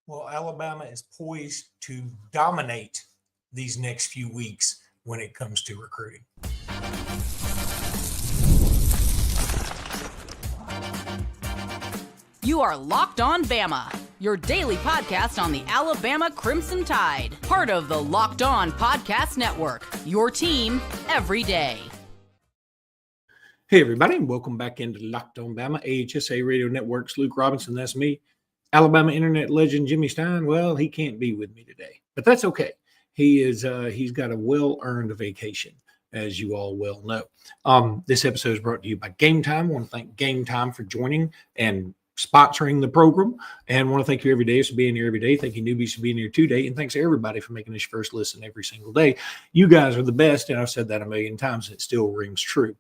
Well, Alabama is poised to dominate these next few weeks when it comes to recruiting. You are Locked On Bama, your daily podcast on the Alabama Crimson Tide, part of the Locked On Podcast Network, your team every day. Hey, everybody, and welcome back into Locked On Bama, AHSA Radio Network's Luke Robinson. That's me. Alabama internet legend Jimmy Stein. Well, he can't be with me today, but that's okay. He's got a well-earned vacation, as you all well know. This episode is brought to you by Gametime. I want to thank Gametime for joining and sponsoring the program, and want to thank you every day for being here every day. Thank you newbies for being here today, and thanks to everybody for making this your first listen every single day. You guys are the best, and I've said that a million times, and it still rings true.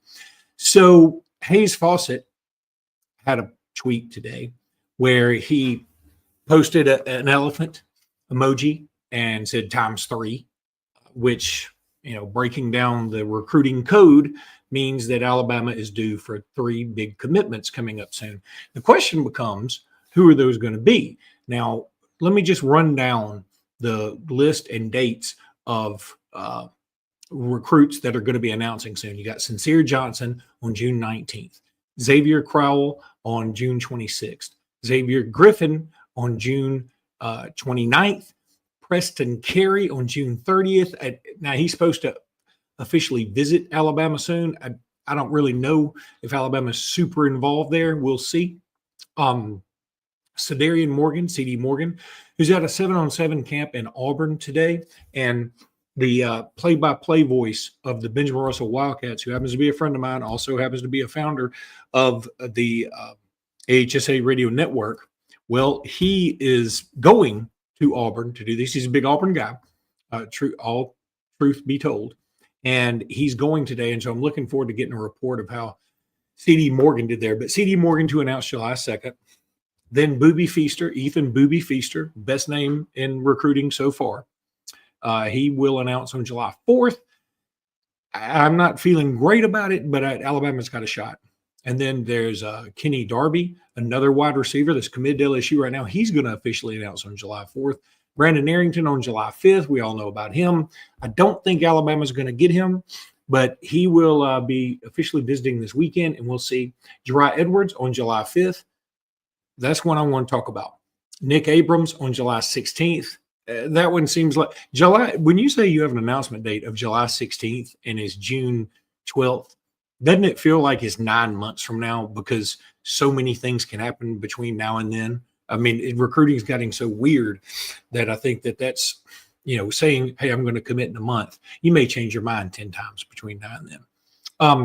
So Hayes Fawcett had a tweet today where he posted an elephant emoji and said ×3, which, breaking down the recruiting code means that Alabama is due for 3 big commitments coming up soon. The question becomes, who are those going to be? Now, let me just run down the list and dates of recruits that are going to be announcing soon. You got Sincere Johnson on June 19th, Xavier Crowell on June 26th, Xavier Griffin on June 29th, Preston Carey on June 30th. Now, he's supposed to officially visit Alabama soon. I don't really know if Alabama's super involved there. We'll see. Cedarian Morgan, CD Morgan, who's at a 7-on-7 camp in Auburn today, and the play-by-play voice of the Benjamin Russell Wildcats, who happens to be a friend of mine, also happens to be a founder of the AHSA Radio Network. Well, he is going to Auburn to do this. He's a big Auburn guy, all truth be told. And he's going today, and so I'm looking forward to getting a report of how CD Morgan did there. But CD Morgan to announce July 2nd. Then Booby Feaster, Ethan Booby Feaster, best name in recruiting so far. He will announce on July 4th. I'm not feeling great about it, but Alabama's got a shot. And then there's Kenny Darby, another wide receiver that's committed to LSU right now. He's going to officially announce on July 4th. Brandon Arrington on July 5th. We all know about him. I don't think Alabama's going to get him, but he will be officially visiting this weekend, and we'll see. Jeriah Edwards on July 5th. That's one I want to talk about. Nick Abrams on July 16th. That one seems like July. When you say you have an announcement date of July 16th and it's June 12th, doesn't it feel like it's 9 months from now, because so many things can happen between now and then? I mean, recruiting is getting so weird that I think that's, saying, hey, I'm going to commit in a month. You may change your mind 10 times between now and then. I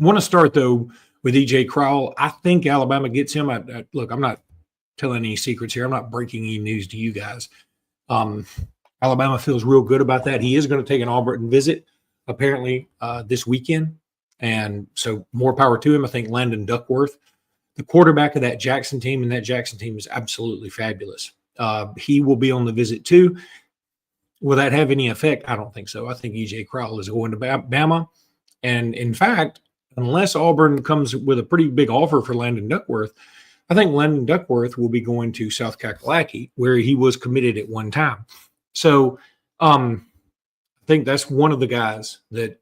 want to start, though, with E.J. Crowell. I think Alabama gets him. Look, I'm not telling any secrets here. I'm not breaking any news to you guys. Alabama feels real good about that. He is going to take an Auburn visit, apparently, this weekend. And so more power to him. I think Landon Duckworth, the quarterback of that Jackson team, and that Jackson team is absolutely fabulous. He will be on the visit too. Will that have any effect? I don't think so. I think E.J. Crowell is going to Bama. And in fact, unless Auburn comes with a pretty big offer for Landon Duckworth, I think Landon Duckworth will be going to South Kakalaki, where he was committed at one time. So I think that's one of the guys that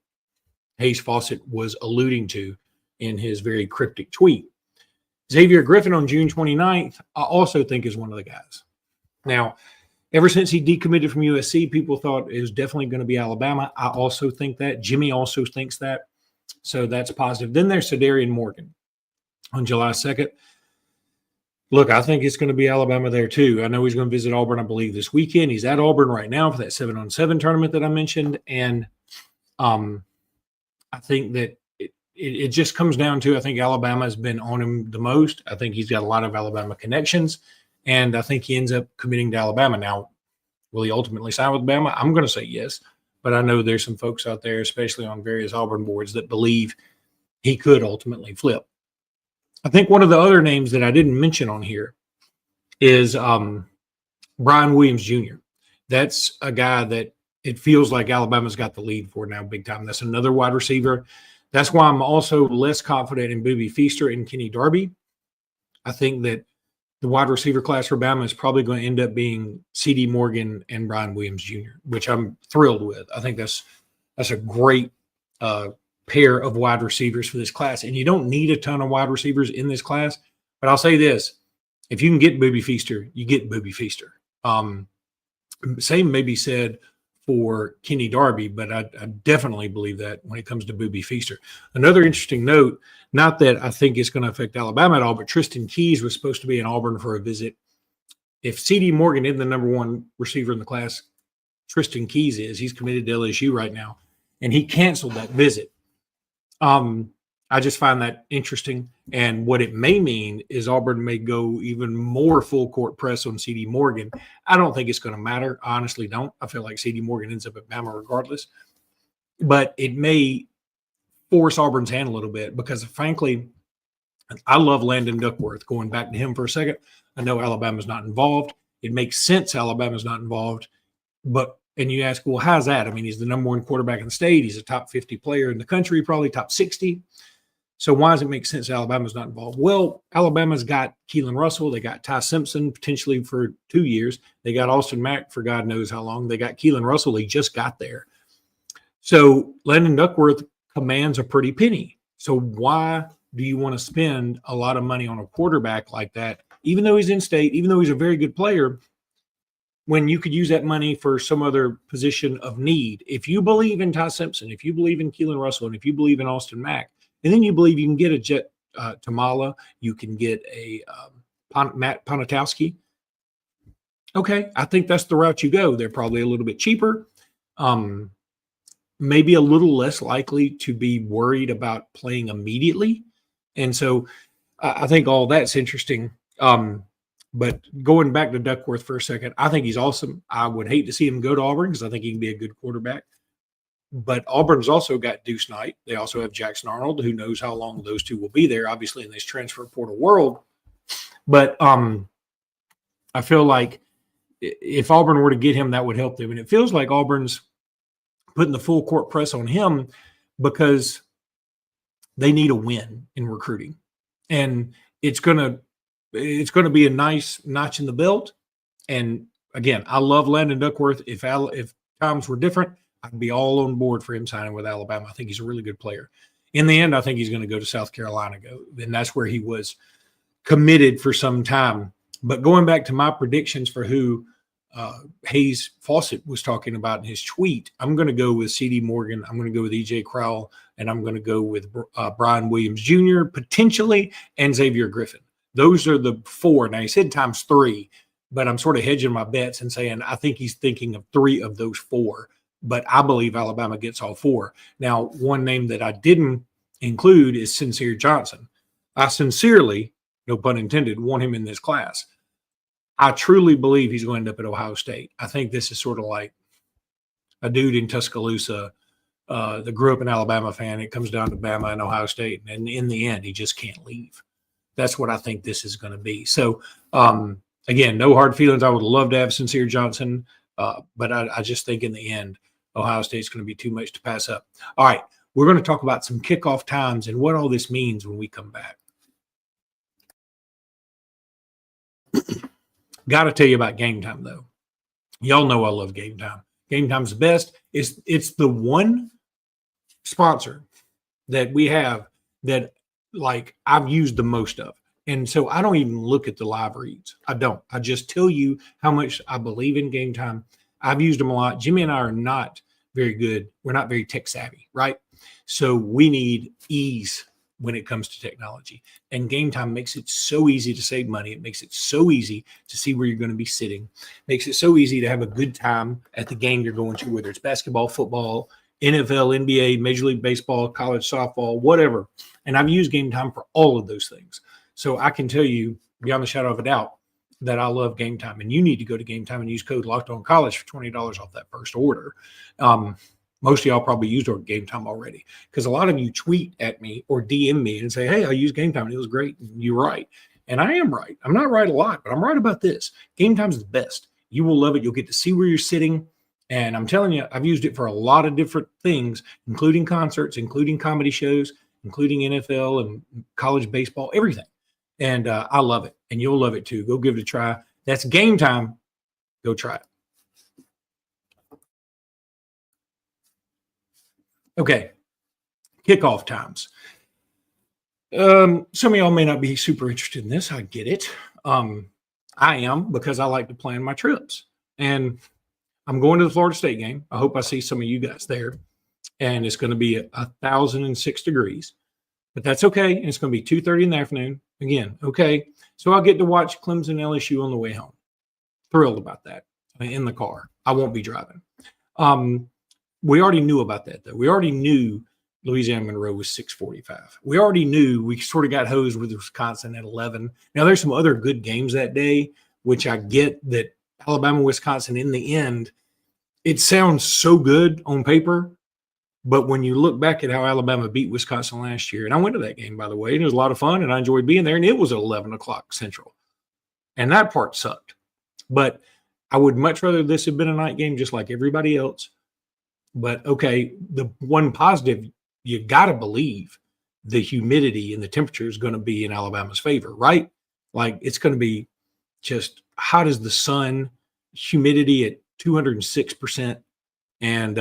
Hayes Fawcett was alluding to in his very cryptic tweet. Xavier Griffin on June 29th, I also think is one of the guys. Now, ever since he decommitted from USC, people thought it was definitely going to be Alabama. I also think that. Jimmy also thinks that. So that's positive. Then there's Cedarian Morgan on July 2nd. Look, I think it's going to be Alabama there too. I know he's going to visit Auburn, I believe, this weekend. He's at Auburn right now for that 7-on-7 tournament that I mentioned. And I think that it just comes down to, I think Alabama has been on him the most. I think he's got a lot of Alabama connections, and I think he ends up committing to Alabama. Now, will he ultimately sign with Bama? I'm going to say yes, but I know there's some folks out there, especially on various Auburn boards, that believe he could ultimately flip. I think one of the other names that I didn't mention on here is Brian Williams Jr. That's a guy that it feels like Alabama's got the lead for now big time. That's another wide receiver. That's why I'm also less confident in Booby Feaster and Kenny Darby. I think that the wide receiver class for Bama is probably going to end up being C.D. Morgan and Brian Williams Jr., which I'm thrilled with. I think that's a great pair of wide receivers for this class. And you don't need a ton of wide receivers in this class. But I'll say this. If you can get Booby Feaster, you get Booby Feaster. Same may be said for Kenny Darby, but I definitely believe that when it comes to Booby Feaster. Another interesting note, not that I think it's going to affect Alabama at all, but Tristan Keys was supposed to be in Auburn for a visit. If C.D. Morgan isn't the number one receiver in the class, Tristan Keys is. He's committed to LSU right now, and he canceled that visit. I just find that interesting. And what it may mean is Auburn may go even more full court press on C.D. Morgan. I don't think it's going to matter. I honestly don't. I feel like C.D. Morgan ends up at Bama regardless. But it may force Auburn's hand a little bit because, frankly, I love Landon Duckworth. Going back to him for a second, I know Alabama's not involved. It makes sense Alabama's not involved. And you ask, well, how's that? I mean, he's the number one quarterback in the state. He's a top 50 player in the country, probably top 60. So why does it make sense Alabama's not involved? Well, Alabama's got Keelan Russell. They got Ty Simpson potentially for 2 years. They got Austin Mack for God knows how long. They got Keelan Russell. He just got there. So Landon Duckworth commands a pretty penny. So why do you want to spend a lot of money on a quarterback like that, even though he's in state, even though he's a very good player, when you could use that money for some other position of need? If you believe in Ty Simpson, if you believe in Keelan Russell, and if you believe in Austin Mack, and then you believe you can get a Jet Tamala, you can get a Matt Ponatowski. Okay, I think that's the route you go. They're probably a little bit cheaper, maybe a little less likely to be worried about playing immediately. And so I think all that's interesting. But going back to Duckworth for a second, I think he's awesome. I would hate to see him go to Auburn because I think he can be a good quarterback. But Auburn's also got Deuce Knight. They also have Jackson Arnold. Who knows how long those two will be there, obviously, in this transfer portal world. But I feel like if Auburn were to get him, that would help them. And it feels like Auburn's putting the full court press on him because they need a win in recruiting. And it's going to be a nice notch in the belt. And again, I love Landon Duckworth. If times were different, I'd be all on board for him signing with Alabama. I think he's a really good player. In the end, I think he's going to go to South Carolina, and that's where he was committed for some time. But going back to my predictions for who Hayes Fawcett was talking about in his tweet, I'm going to go with C.D. Morgan. I'm going to go with E.J. Crowell, and I'm going to go with Brian Williams Jr. potentially, and Xavier Griffin. Those are the four. Now, he said times 3, but I'm sort of hedging my bets and saying I think he's thinking of 3 of those 4. But I believe Alabama gets all 4. Now, one name that I didn't include is Sincere Johnson. I sincerely, no pun intended, want him in this class. I truly believe he's going to end up at Ohio State. I think this is sort of like a dude in Tuscaloosa that grew up an Alabama fan. It comes down to Bama and Ohio State. And in the end, he just can't leave. That's what I think this is going to be. So, again, no hard feelings. I would love to have Sincere Johnson, but I just think in the end, Ohio State's going to be too much to pass up. All right, we're going to talk about some kickoff times and what all this means when we come back. Got to tell you about Gametime, though. Y'all know I love Gametime. Gametime's the best. It's the one sponsor that we have that, like, I've used the most of. And so I don't even look at the live reads. I don't. I just tell you how much I believe in Gametime. I've used them a lot. Jimmy and I are not very good. We're not very tech savvy, right? So we need ease when it comes to technology. And Gametime makes it so easy to save money. It makes it so easy to see where you're going to be sitting. Makes it so easy to have a good time at the game you're going to, whether it's basketball, football, NFL, NBA, Major League Baseball, college softball, whatever. And I've used Gametime for all of those things. So I can tell you beyond the shadow of a doubt that I love Gametime, and you need to go to Gametime and use code LOCKEDONCollege for $20 off that first order. Most of y'all probably used Gametime already because a lot of you tweet at me or DM me and say, hey, I used Gametime and it was great. And you're right. And I am right. I'm not right a lot, but I'm right about this. Gametime's the best. You will love it. You'll get to see where you're sitting. And I'm telling you, I've used it for a lot of different things, including concerts, including comedy shows, including NFL and college baseball, everything. And I love it. And you'll love it too. Go give it a try. That's Gametime. Go try it. Okay. Kickoff times. Some of y'all may not be super interested in this. I get it. I am, because I like to plan my trips. And I'm going to the Florida State game. I hope I see some of you guys there. And it's going to be 1,006 degrees. But that's okay. And it's going to be 2:30 in the afternoon. Again, okay. So I'll get to watch Clemson LSU on the way home. Thrilled about that. In the car. I won't be driving. We already knew about that, though. We already knew Louisiana Monroe was 6:45. We already knew we sort of got hosed with Wisconsin at 11. Now, there's some other good games that day, which I get that Alabama, Wisconsin, in the end, it sounds so good on paper. But when you look back at how Alabama beat Wisconsin last year, and I went to that game, by the way, and it was a lot of fun, and I enjoyed being there, and it was at 11 o'clock Central. And that part sucked. But I would much rather this have been a night game just like everybody else. But, okay, the one positive, you got to believe the humidity and the temperature is going to be in Alabama's favor, right? Like, it's going to be just hot as the sun, humidity at 206%. And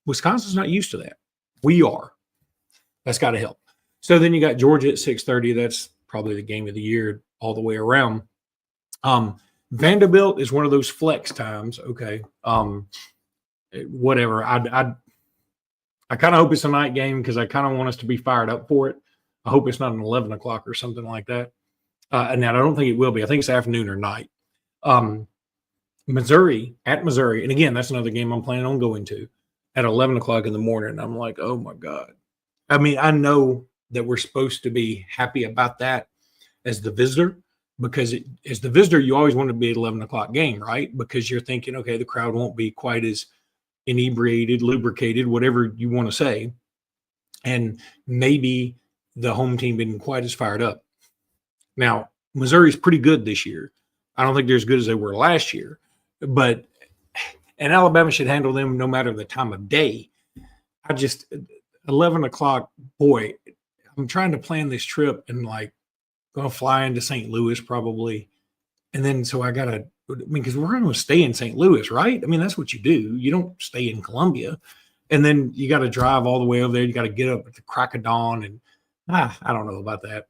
Wisconsin's not used to that. We are. That's got to help. So then you got Georgia at 6:30. That's probably the game of the year all the way around. Vanderbilt is one of those flex times. Okay. Whatever. I kind of hope it's a night game because I kind of want us to be fired up for it. I hope it's not an 11 o'clock or something like that. And I don't think it will be. I think it's afternoon or night. Missouri, and again, that's another game I'm planning on going to at 11 o'clock in the morning. I'm like, oh my God. I mean, I know that we're supposed to be happy about that as the visitor, because as the visitor, you always want to be at 11 o'clock game, right? Because you're thinking, okay, the crowd won't be quite as inebriated, lubricated, whatever you want to say. And maybe the home team isn't quite as fired up. Now, Missouri's pretty good this year. I don't think they're as good as they were last year. And Alabama should handle them no matter the time of day. 11 o'clock, boy, I'm trying to plan this trip and like going to fly into St. Louis probably. And then, so because we're going to stay in St. Louis, right? I mean, that's what you do. You don't stay in Columbia. And then you got to drive all the way over there. You got to get up at the crack of dawn. And I don't know about that.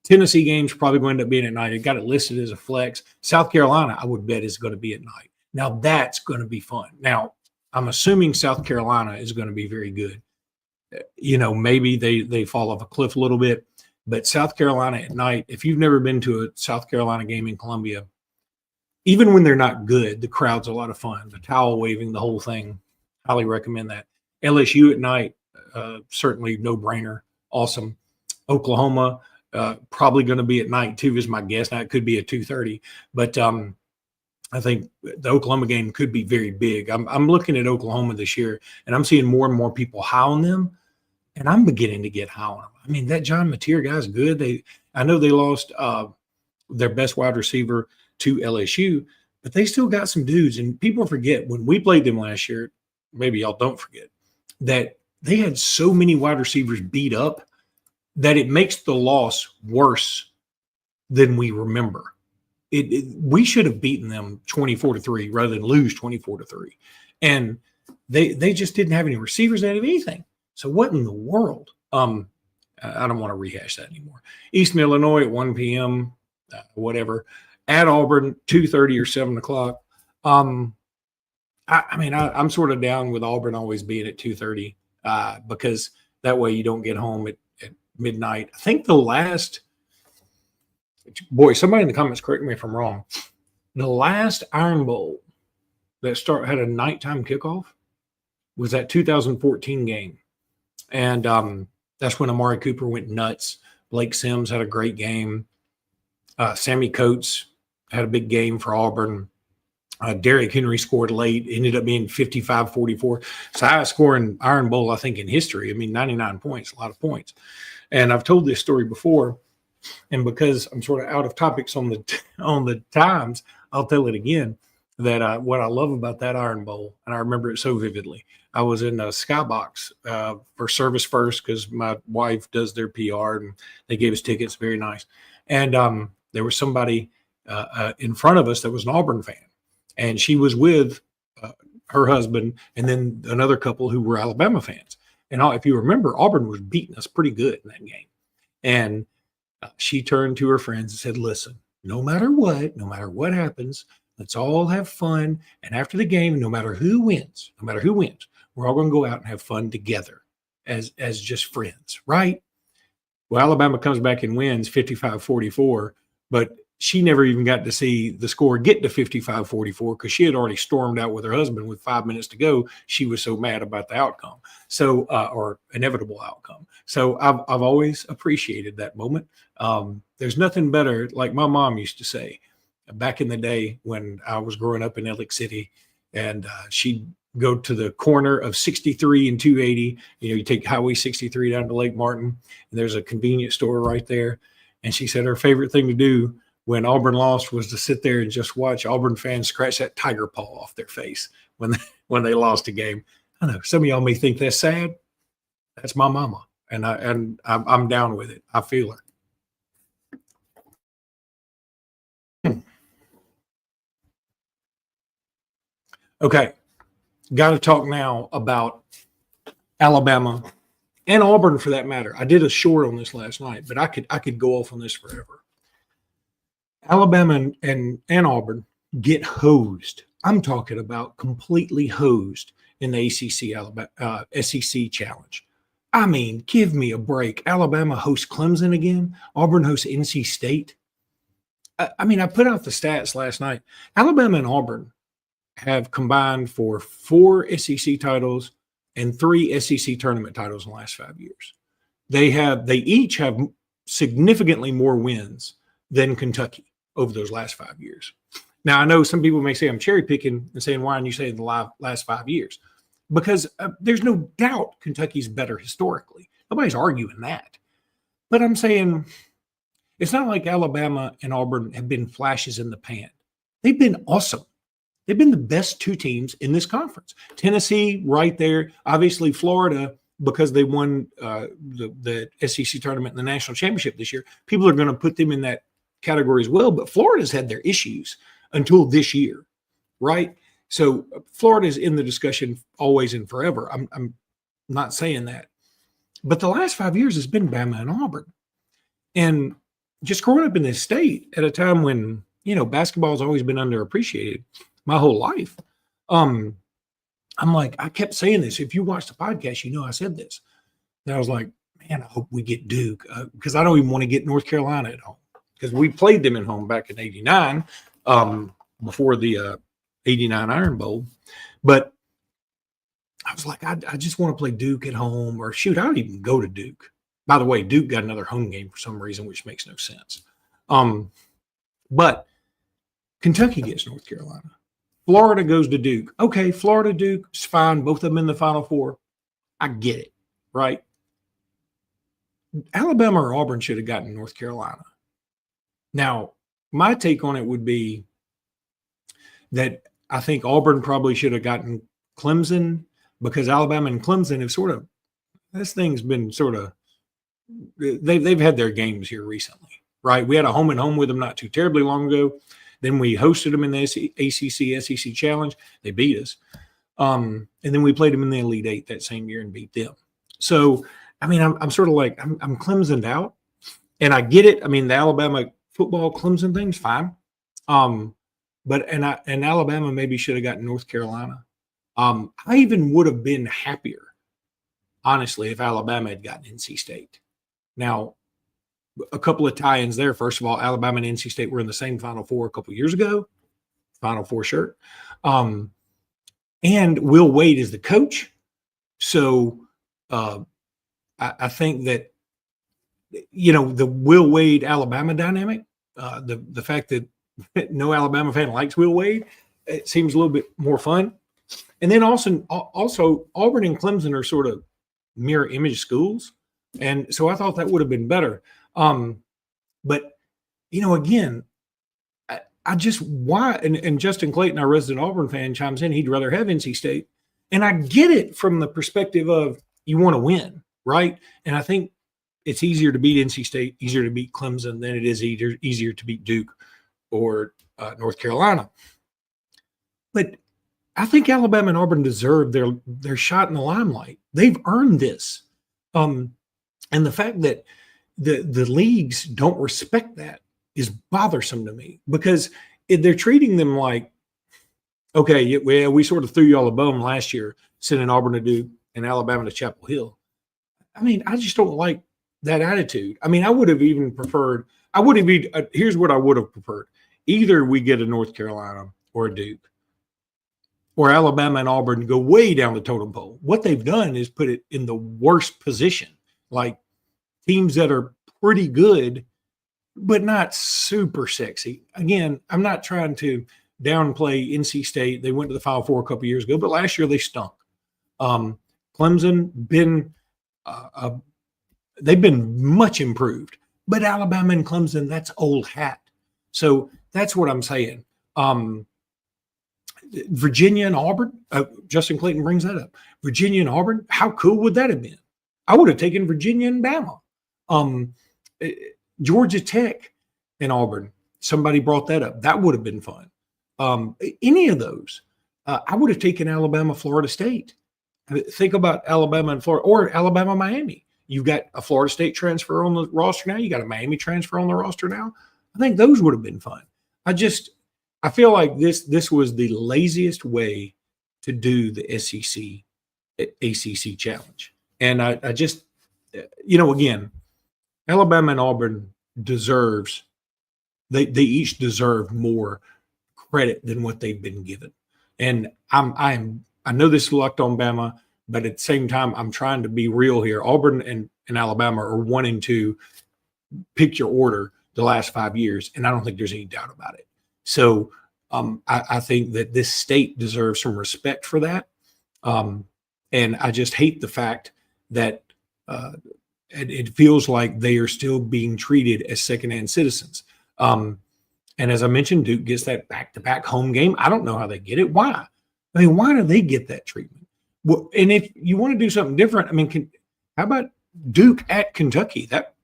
Tennessee game's probably going to end up being at night. It got it listed as a flex. South Carolina, I would bet, is going to be at night. Now, that's going to be fun. Now, I'm assuming South Carolina is going to be very good. Maybe they fall off a cliff a little bit. But South Carolina at night, if you've never been to a South Carolina game in Columbia, even when they're not good, the crowd's a lot of fun. The towel waving, the whole thing, highly recommend that. LSU at night, certainly no-brainer, awesome. Oklahoma, probably going to be at night too, is my guess. Now it could be at 2:30, but I think the Oklahoma game could be very big. I'm looking at Oklahoma this year, and I'm seeing more and more people high on them, and I'm beginning to get high on them. I mean, that John Mateer guy's good. I know they lost their best wide receiver to LSU, but they still got some dudes. And people forget when we played them last year, maybe y'all don't forget, that they had so many wide receivers beat up that it makes the loss worse than we remember. We should have beaten them 24-3 rather than lose 24-3. And they just didn't have any receivers out of anything. So what in the world? I don't want to rehash that anymore. Eastern Illinois at 1 p.m., whatever. At Auburn, 2:30 or 7 o'clock. I'm sort of down with Auburn always being at 2:30 because that way you don't get home at midnight. I think somebody in the comments correct me if I'm wrong. The last Iron Bowl that had a nighttime kickoff was that 2014 game. And that's when Amari Cooper went nuts. Blake Sims had a great game. Sammy Coates had a big game for Auburn. Derrick Henry scored late, ended up being 55-44. It's the highest scoring Iron Bowl, I think, in history. I mean, 99 points, a lot of points. And I've told this story before, and because I'm sort of out of topics on the times, I'll tell it again, that what I love about that Iron Bowl, and I remember it so vividly, I was in a Skybox for Service First because my wife does their PR, and they gave us tickets. Very nice. And there was somebody in front of us that was an Auburn fan, and she was with her husband and then another couple who were Alabama fans. And if you remember, Auburn was beating us pretty good in that game. And she turned to her friends and said, listen, no matter what happens, let's all have fun. And after the game, no matter who wins, we're all going to go out and have fun together as just friends, right? Well, Alabama comes back and wins 55-44, but she never even got to see the score get to 55-44 because she had already stormed out with her husband with 5 minutes to go. She was so mad about the outcome, so or inevitable outcome. So I've always appreciated that moment. There's nothing better, like my mom used to say back in the day when I was growing up in Ellick City, and she'd go to the corner of 63 and 280. You take Highway 63 down to Lake Martin, and there's a convenience store right there. And she said her favorite thing to do when Auburn lost was to sit there and just watch Auburn fans scratch that tiger paw off their face when they lost a game. I know some of y'all may think that's sad. That's my mama, and I'm down with it. I feel her. Okay, got to talk now about Alabama and Auburn for that matter. I did a short on this last night, but I could go off on this forever. Alabama and Auburn get hosed. I'm talking about completely hosed in the SEC challenge. I mean, give me a break. Alabama hosts Clemson again. Auburn hosts NC State. I mean, I put out the stats last night. Alabama and Auburn have combined for 4 SEC titles and 3 SEC tournament titles in the last 5 years. They each have significantly more wins than Kentucky over those last 5 years. Now, I know some people may say I'm cherry picking and saying, why aren't you saying the last 5 years? Because there's no doubt Kentucky's better historically. Nobody's arguing that. But I'm saying it's not like Alabama and Auburn have been flashes in the pan. They've been awesome. They've been the best 2 teams in this conference. Tennessee right there. Obviously, Florida, because they won the SEC tournament and the national championship this year, people are going to put them in that category as well. But Florida's had their issues until this year, right? So Florida's in the discussion always and forever. I'm not saying that. But the last 5 years has been Bama and Auburn. And just growing up in this state at a time when, basketball has always been underappreciated my whole life. I'm like, I kept saying this. If you watch the podcast, I said this. And I was like, man, I hope we get Duke because I don't even want to get North Carolina at home because we played them at home back in '89 before the '89 Iron Bowl. But I was like, I just want to play Duke at home, or shoot, I don't even go to Duke. By the way, Duke got another home game for some reason, which makes no sense. But Kentucky gets North Carolina. Florida goes to Duke. Okay, Florida, Duke, it's fine. Both of them in the Final Four. I get it, right? Alabama or Auburn should have gotten North Carolina. Now, my take on it would be that I think Auburn probably should have gotten Clemson because Alabama and Clemson have this thing's been they've had their games here recently, right? We had a home and home with them not too terribly long ago. Then we hosted them in the ACC SEC Challenge. They beat us. And then we played them in the Elite Eight that same year and beat them. So, I mean, I'm sort of like, I'm Clemsoned out. And I get it. I mean, the Alabama football Clemson thing's fine. But Alabama maybe should have gotten North Carolina. I even would have been happier, honestly, if Alabama had gotten NC State. Now, a couple of tie-ins there. First of all, Alabama and NC State were in the same Final Four a couple of years ago. Final Four shirt. And Will Wade is the coach. So I think that, the Will Wade Alabama dynamic, the fact that no Alabama fan likes Will Wade, it seems a little bit more fun. And then also Auburn and Clemson are sort of mirror image schools. And so I thought that would have been better. But, again, I just why and Justin Clayton, our resident Auburn fan, chimes in, he'd rather have NC State. And I get it from the perspective of you want to win, right? And I think it's easier to beat NC State, easier to beat Clemson than it is easier to beat Duke or North Carolina. But I think Alabama and Auburn deserve their shot in the limelight. They've earned this. And the fact that the leagues don't respect that is bothersome to me, because they're treating them like, okay, we sort of threw y'all a bone last year, sending Auburn to Duke and Alabama to Chapel Hill. I mean, I just don't like that attitude. I mean, I would have even preferred, here's what I would have preferred. Either we get a North Carolina or a Duke, or Alabama and Auburn go way down the totem pole. What they've done is put it in the worst position, like teams that are pretty good, but not super sexy. Again, I'm not trying to downplay NC State. They went to the Final Four a couple years ago, but last year they stunk. Clemson they've been much improved, but Alabama and Clemson, that's old hat. So that's what I'm saying. Virginia and Auburn, Justin Clayton brings that up. Virginia and Auburn, how cool would that have been? I would have taken Virginia and Bama. Georgia Tech and Auburn, somebody brought that up. That would have been fun. Any of those. I would have taken Alabama, Florida State. Think about Alabama and Florida, or Alabama, Miami. You've got a Florida State transfer on the roster now. You got a Miami transfer on the roster now. I think those would have been fun. I feel like this was the laziest way to do the SEC ACC challenge. And I just, again, Alabama and Auburn they each deserve more credit than what they've been given. And I know this is Locked on Bama, but at the same time, I'm trying to be real here. Auburn and Alabama are 1 and 2, pick your order, the last 5 years, and I don't think there's any doubt about it. So I think that this state deserves some respect for that. And I just hate the fact that it feels like they are still being treated as secondhand citizens. And as I mentioned, Duke gets that back-to-back home game. I don't know how they get it. Why? I mean, why do they get that treatment? Well, and if you want to do something different, I mean, how about Duke at Kentucky? That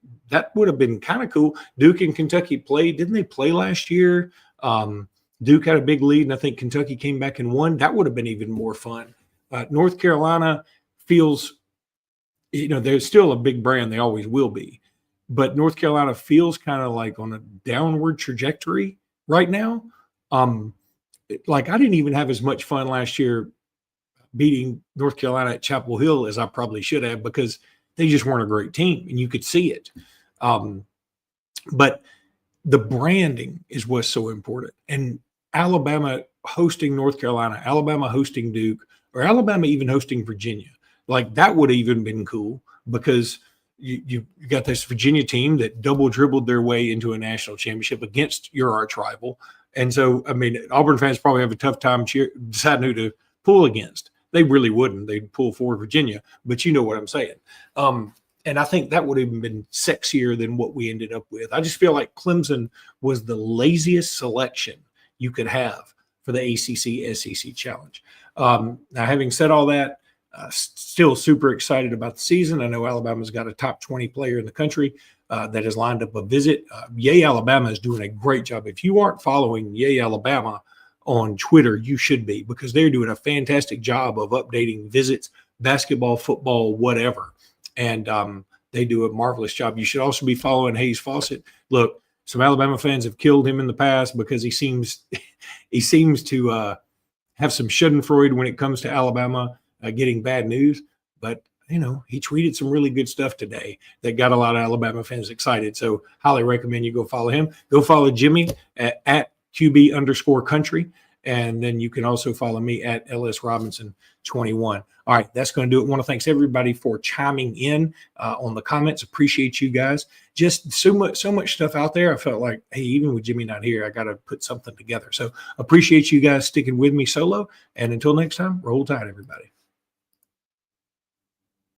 would have been kind of cool. Duke and Kentucky played. Didn't they play last year? Duke had a big lead, and I think Kentucky came back and won. That would have been even more fun. North Carolina feels, they're still a big brand. They always will be. But North Carolina feels kind of like on a downward trajectory right now. Like I didn't even have as much fun last year beating North Carolina at Chapel Hill as I probably should have, because they just weren't a great team, and you could see it. But the branding is what's so important. And Alabama hosting North Carolina, Alabama hosting Duke, or Alabama even hosting Virginia, like that would have even been cool, because you got this Virginia team that double dribbled their way into a national championship against your arch rival. And so, I mean, Auburn fans probably have a tough time deciding who to pull against. They really wouldn't. They'd pull for Virginia, but you know what I'm saying. And I think that would have even been sexier than what we ended up with. I just feel like Clemson was the laziest selection you could have for the ACC SEC challenge. Now, having said all that, still super excited about the season. I know Alabama's got a top 20 player in the country that has lined up a visit. Yay Alabama is doing a great job. If you aren't following Yay Alabama on Twitter, you should be, because they're doing a fantastic job of updating visits, basketball, football, whatever. And they do a marvelous job. You should also be following Hayes Fawcett. Look, some Alabama fans have killed him in the past because he seems to have some schadenfreude when it comes to Alabama getting bad news. But, he tweeted some really good stuff today that got a lot of Alabama fans excited. So highly recommend you go follow him. Go follow Jimmy at QB_country. And then you can also follow me at LS Robinson 21. All right, that's going to do it. I want to thank everybody for chiming in on the comments. Appreciate you guys. Just so much stuff out there. I felt like, hey, even with Jimmy not here, I got to put something together. So appreciate you guys sticking with me solo. And until next time, roll tide, everybody.